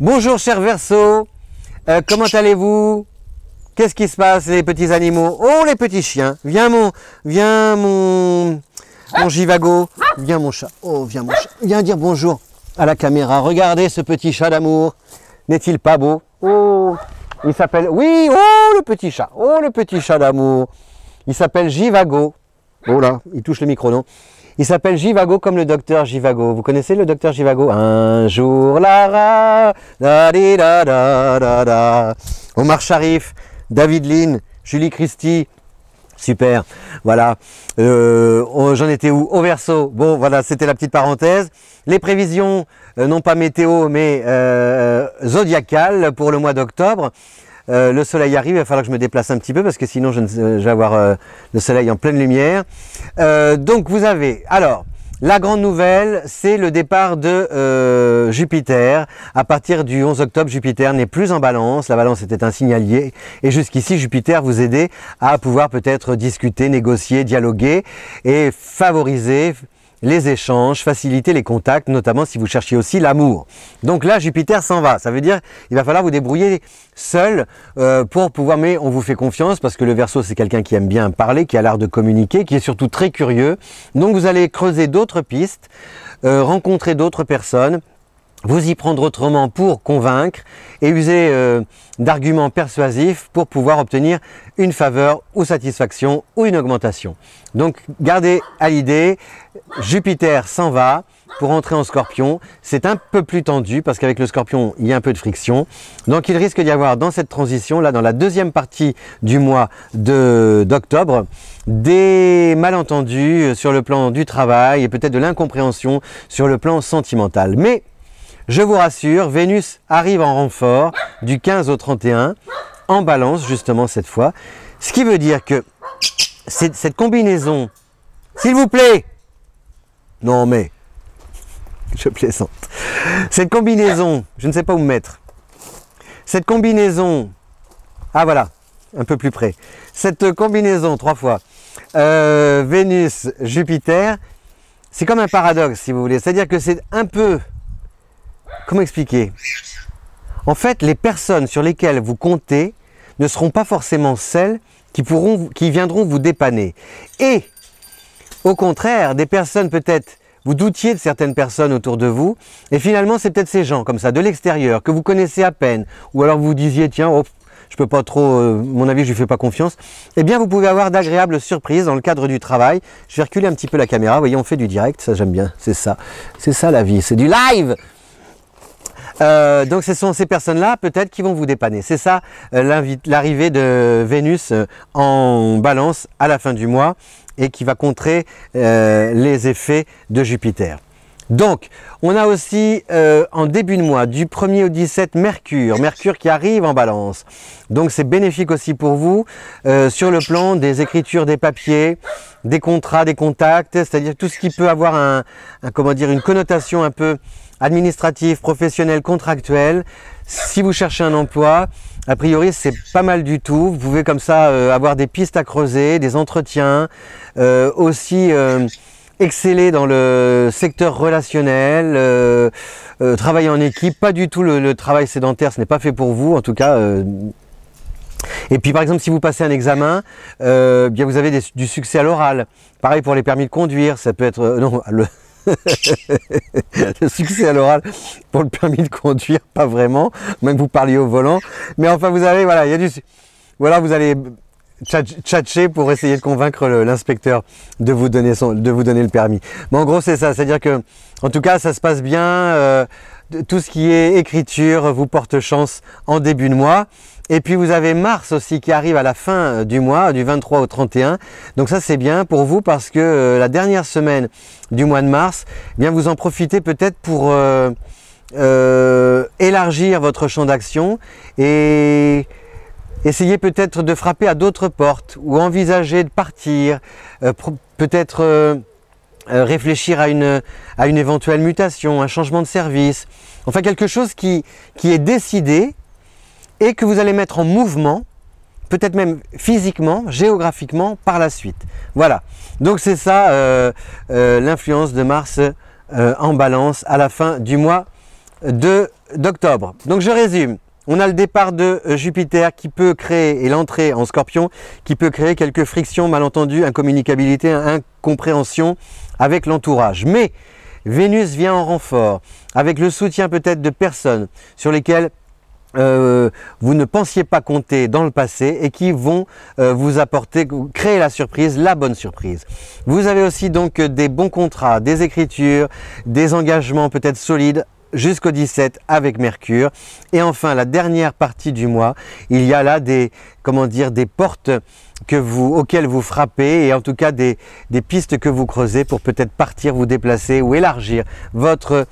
Bonjour cher Verseau, comment allez-vous? Qu'est-ce qui se passe les petits animaux? Oh les petits chiens, viens mon Jivago, viens mon chat, oh viens mon chat, viens dire bonjour à la caméra, regardez ce petit chat d'amour, n'est-il pas beau? Oh, il s'appelle, oui, oh le petit chat d'amour, il s'appelle Jivago, oh là, il touche le micro non? Il s'appelle Jivago comme le docteur Jivago. Vous connaissez le docteur Jivago? Un jour Lara, da di da da da da. Omar Sharif, David Lynn, Julie Christie. Super, voilà. J'en étais où? Au Verseau. Bon, voilà, c'était la petite parenthèse. Les prévisions, non pas météo, mais zodiacales pour le mois d'octobre. Le soleil arrive, il va falloir que je me déplace un petit peu parce que sinon je vais avoir le soleil en pleine lumière. Donc vous avez, alors, la grande nouvelle, c'est le départ de Jupiter. À partir du 11 octobre, Jupiter n'est plus en balance. La balance était un signalier. Et jusqu'ici, Jupiter vous aidait à pouvoir peut-être discuter, négocier, dialoguer et favoriser les échanges, faciliter les contacts, notamment si vous cherchiez aussi l'amour. Donc là, Jupiter s'en va. Ça veut dire qu'il va falloir vous débrouiller seul pour pouvoir, mais on vous fait confiance parce que le Verseau, c'est quelqu'un qui aime bien parler, qui a l'art de communiquer, qui est surtout très curieux. Donc vous allez creuser d'autres pistes, rencontrer d'autres personnes, vous y prendre autrement pour convaincre et user d'arguments persuasifs pour pouvoir obtenir une faveur ou satisfaction ou une augmentation. Donc gardez à l'idée, Jupiter s'en va pour entrer en Scorpion. C'est un peu plus tendu parce qu'avec le Scorpion, il y a un peu de friction. Donc il risque d'y avoir dans cette transition, là dans la deuxième partie du mois d'octobre, des malentendus sur le plan du travail et peut-être de l'incompréhension sur le plan sentimental. Mais je vous rassure, Vénus arrive en renfort du 15 au 31, en balance justement cette fois. Ce qui veut dire que cette combinaison, s'il vous plaît, non mais, je plaisante, cette combinaison, je ne sais pas où me mettre, cette combinaison, ah voilà, un peu plus près, cette combinaison, 3 fois, Vénus, Jupiter, c'est comme un paradoxe si vous voulez, c'est-à-dire que c'est un peu, comment expliquer? En fait, les personnes sur lesquelles vous comptez ne seront pas forcément celles qui viendront vous dépanner. Et, au contraire, des personnes peut-être, vous doutiez de certaines personnes autour de vous, et finalement c'est peut-être ces gens comme ça, de l'extérieur, que vous connaissez à peine, ou alors vous disiez, tiens, oh, je peux pas trop, mon avis, je lui fais pas confiance, eh bien vous pouvez avoir d'agréables surprises dans le cadre du travail. Je vais reculer un petit peu la caméra, vous voyez, on fait du direct, ça j'aime bien, c'est ça la vie, c'est du live. Donc ce sont ces personnes-là peut-être qui vont vous dépanner. C'est ça l'arrivée de Vénus en balance à la fin du mois et qui va contrer les effets de Jupiter. Donc on a aussi en début de mois du 1er au 17 Mercure qui arrive en balance. Donc c'est bénéfique aussi pour vous sur le plan des écritures, des papiers, des contrats, des contacts, c'est-à-dire tout ce qui peut avoir comment dire, une connotation un peu administratif, professionnel, contractuel. Si vous cherchez un emploi, a priori c'est pas mal du tout. Vous pouvez comme ça avoir des pistes à creuser, des entretiens, aussi exceller dans le secteur relationnel, travailler en équipe, pas du tout le travail sédentaire, ce n'est pas fait pour vous en tout cas. Et puis par exemple si vous passez un examen, bien vous avez du succès à l'oral. Pareil pour les permis de conduire, ça peut être le succès à l'oral pour le permis de conduire, pas vraiment, même que vous parliez au volant. Mais enfin, vous avez, voilà, il y a voilà, vous allez tchatcher pour essayer de convaincre l'inspecteur de vous donner le permis. Mais en gros, c'est ça, c'est-à-dire que, en tout cas, ça se passe bien. Tout ce qui est écriture vous porte chance en début de mois. Et puis vous avez Mars aussi qui arrive à la fin du mois, du 23 au 31. Donc ça c'est bien pour vous parce que la dernière semaine du mois de mars, eh bien vous en profitez peut-être pour élargir votre champ d'action et essayer peut-être de frapper à d'autres portes ou envisager de partir, peut-être réfléchir à une éventuelle mutation, un changement de service. Enfin quelque chose qui est décidé et que vous allez mettre en mouvement, peut-être même physiquement, géographiquement, par la suite. Voilà, donc c'est ça l'influence de Mars en balance à la fin du mois d'octobre. Donc je résume. On a le départ de Jupiter qui peut créer, et l'entrée en Scorpion, qui peut créer quelques frictions, malentendus, incommunicabilité, incompréhension avec l'entourage. Mais Vénus vient en renfort, avec le soutien peut-être de personnes sur lesquelles vous ne pensiez pas compter dans le passé et qui vont vous apporter, créer la surprise, la bonne surprise. Vous avez aussi donc des bons contrats, des écritures, des engagements peut-être solides, jusqu'au 17 avec Mercure. Et enfin, la dernière partie du mois, il y a là des, comment dire, des portes auxquelles vous frappez, et en tout cas des pistes que vous creusez pour peut-être partir, vous déplacer ou élargir votre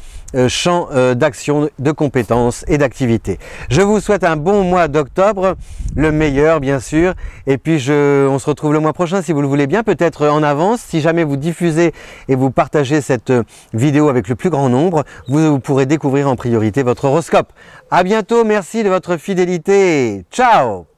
champ d'action, de compétences et d'activités. Je vous souhaite un bon mois d'octobre, le meilleur bien sûr, et puis on se retrouve le mois prochain si vous le voulez bien, peut-être en avance. Si jamais vous diffusez et vous partagez cette vidéo avec le plus grand nombre, vous pourrez découvrir en priorité votre horoscope. À bientôt, merci de votre fidélité. Ciao!